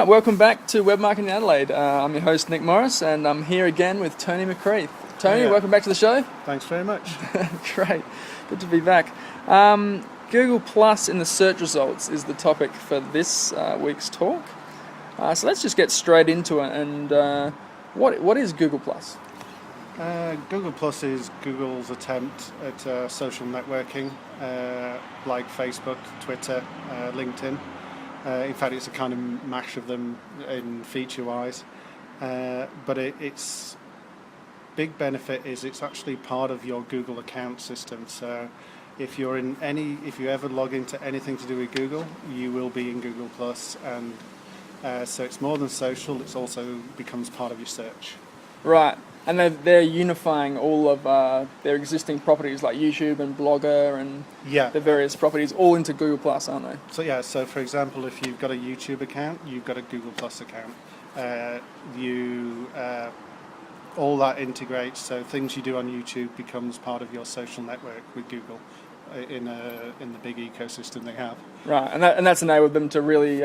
right, welcome back to Web Marketing Adelaide. I'm your host Nick Morris, and I'm here again with Tony McCreath. Tony, welcome back to the show. Thanks very much. Great, good to be back. Google Plus in the search results is the topic for this week's talk. So let's just get straight into it. And what is Google Plus? Google Plus is Google's attempt at social networking, like Facebook, Twitter, LinkedIn. In fact, it's a kind of mash of them in feature-wise. But its big benefit is it's actually part of your Google account system. So if you ever log into anything to do with Google, you will be in Google Plus, and so it's more than social. It's also becomes part of your search. Right. And they're unifying all of their existing properties like YouTube and Blogger and the various properties all into Google Plus, aren't they? So for example, if you've got a YouTube account, you've got a Google Plus account. All that integrates, so things you do on YouTube becomes part of your social network with Google in the big ecosystem they have. Right, and that's enabled them to really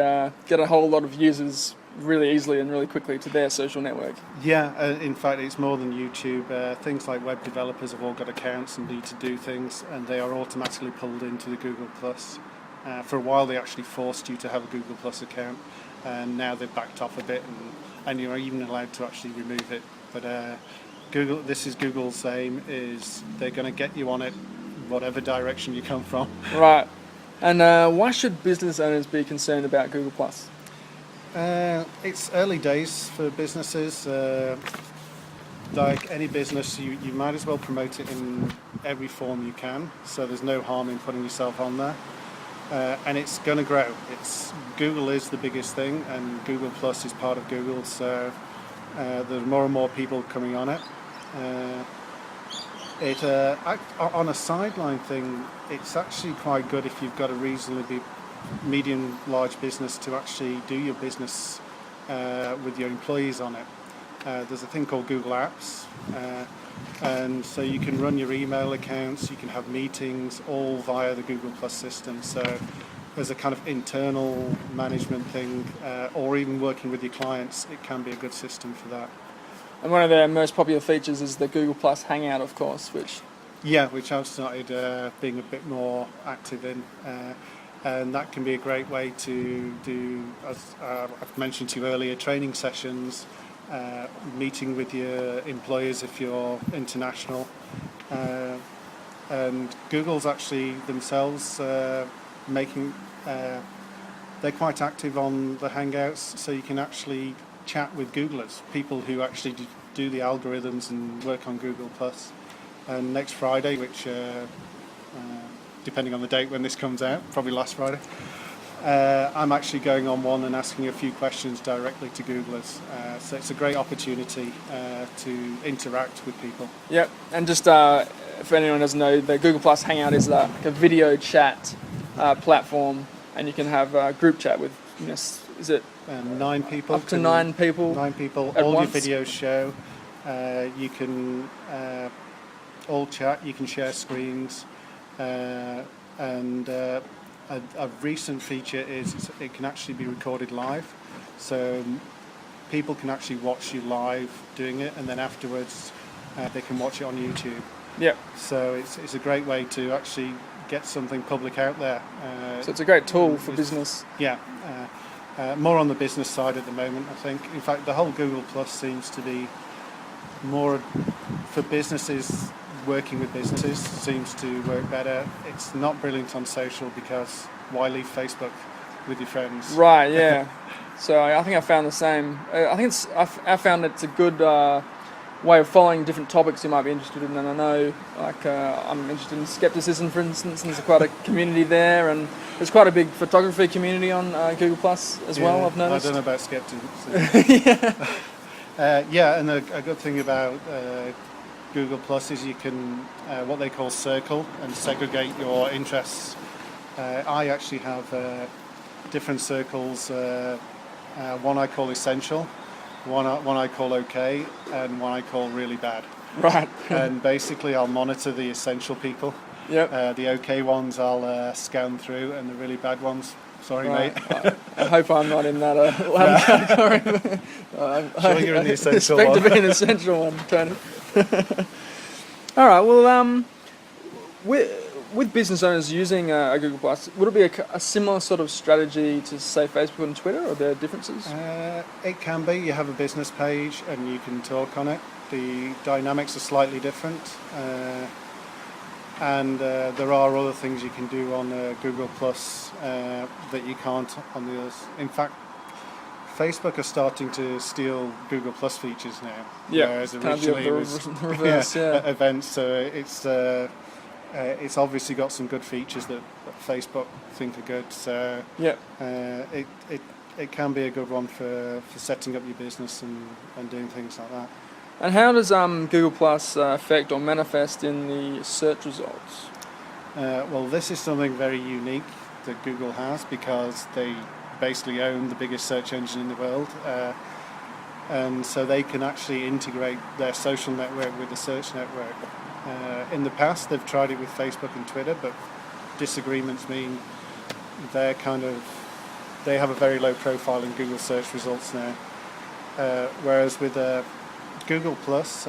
get a whole lot of users really easily and really quickly to their social network. In fact, it's more than YouTube. Things like web developers have all got accounts and need to do things, and they are automatically pulled into the Google Plus. For a while, they actually forced you to have a Google Plus account, and now they've backed off a bit, and you're even allowed to actually remove it. But this is Google's aim, is they're going to get you on it, whatever direction you come from. Right. And why should business owners be concerned about Google Plus? It's early days for businesses. Like any business, you might as well promote it in every form you can, so there's no harm in putting yourself on there. And it's going to grow. Google is the biggest thing, and Google Plus is part of Google, so there's more and more people coming on it. On a sideline thing, it's actually quite good if you've got a reasonably medium large business to actually do your business with your employees on it. There's a thing called Google Apps, and so you can run your email accounts, you can have meetings all via the Google Plus system. So as a kind of internal management thing, or even working with your clients, it can be a good system for that. And one of their most popular features is the Google Plus Hangout, of course, which I've started being a bit more active in. And that can be a great way to do, as I've mentioned to you earlier, training sessions, meeting with your employers if you're international. And Google's actually themselves they're quite active on the Hangouts, so you can actually chat with Googlers, people who actually do the algorithms and work on Google Plus. And next Friday, which depending on the date when this comes out, probably last Friday, I'm actually going on one and asking a few questions directly to Googlers. So it's a great opportunity to interact with people. Yep, and just if anyone doesn't know, the Google Plus Hangout is like a video chat platform, and you can have group chat with, is it 9 people? Up to 9 people. 9 people. All your videos show. You can all chat. You can share screens. And a recent feature is it can actually be recorded live, so people can actually watch you live doing it, and then afterwards they can watch it on YouTube. Yeah. So it's a great way to actually get something public out there. So it's a great tool for business. Yeah. More on the business side at the moment, I think. In fact, the whole Google Plus seems to be more for businesses. Working with businesses seems to work better. It's not brilliant on social because why leave Facebook with your friends? Right, yeah. So I think I found the same. I found it's a good way of following different topics you might be interested in. And I know, I'm interested in skepticism, for instance, and there's quite a community there, and there's quite a big photography community on Google Plus as well, I've noticed. I don't know about skepticism. Yeah. And a good thing about Google Plus is you can what they call circle and segregate your interests. I actually have different circles. One I call essential, one I call okay, and one I call really bad. Right. And basically I'll monitor the essential people. Yep. The okay ones I'll scan through, and the really bad ones, sorry, right. mate. I hope I'm not in that latter category. Sure, you're in the essential expect one. to be an essential one, Tony. All right. Well, with business owners using a Google Plus, would it be a similar sort of strategy to say Facebook and Twitter, or are there differences? It can be. You have a business page and you can talk on it. The dynamics are slightly different, and there are other things you can do on Google Plus that you can't on the others. In fact, Facebook are starting to steal Google Plus features now. Yeah, Whereas kind of originally the it was reverse. Yeah. events. So it's obviously got some good features that Facebook think are good. So Yeah. it can be a good one for setting up your business and doing things like that. And how does Google Plus affect or manifest in the search results? Well, this is something very unique that Google has because they basically own the biggest search engine in the world. And so they can actually integrate their social network with the search network. In the past, they've tried it with Facebook and Twitter, but disagreements mean they have a very low profile in Google search results now. Whereas with Google Plus,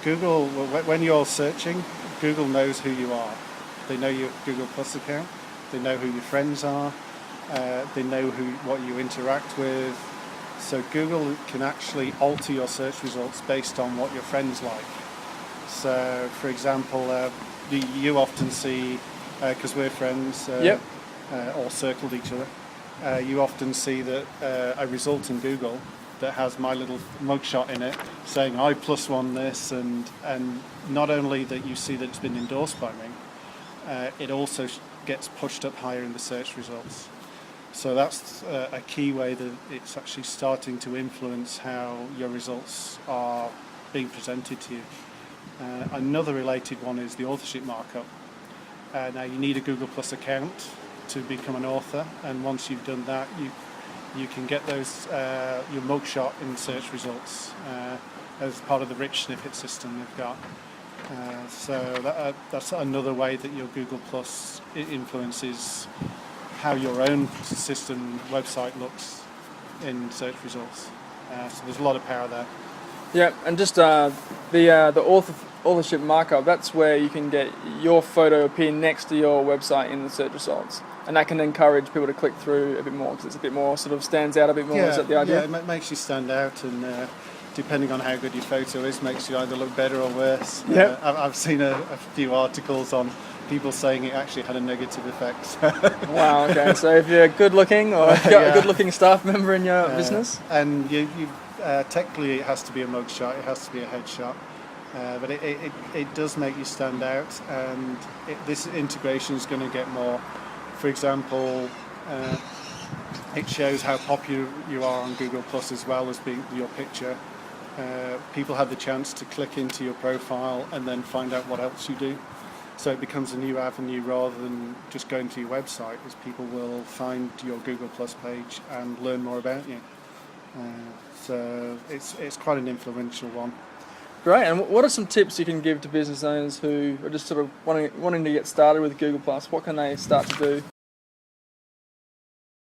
when you're searching, Google knows who you are. They know your Google Plus account. They know who your friends are. They know what you interact with. So Google can actually alter your search results based on what your friends like. So, for example, you often see, because we're friends, Yep. or circled each other, you often see that a result in Google that has my little mugshot in it saying I plus one this, and not only that you see that it's been endorsed by me, it also gets pushed up higher in the search results. So that's a key way that it's actually starting to influence how your results are being presented to you. Another related one is the authorship markup. Now you need a Google Plus account to become an author, and once you've done that, you can get those your mugshot in search results as part of the rich snippet system they've got. So that's another way that your Google Plus influences how your own system website looks in search results. So there's a lot of power there. Yeah, and just the authorship markup, that's where you can get your photo appear next to your website in the search results. And that can encourage people to click through a bit more because it's a bit more sort of stands out a bit more. Is that the idea? Yeah, it makes you stand out, and depending on how good your photo is, makes you either look better or worse. Yep. I've seen a few articles on people saying it actually had a negative effect. Wow, okay. So if you're good looking or you've got a good looking staff member in your business? And you technically it has to be a mugshot, it has to be a headshot. But it does make you stand out, and this integration is going to get more. For example, it shows how popular you are on Google Plus as well as being your picture. People have the chance to click into your profile and then find out what else you do. So it becomes a new avenue rather than just going to your website, as people will find your Google Plus page and learn more about you. So it's quite an influential one. Great. And what are some tips you can give to business owners who are just sort of wanting to get started with Google Plus? What can they start to do?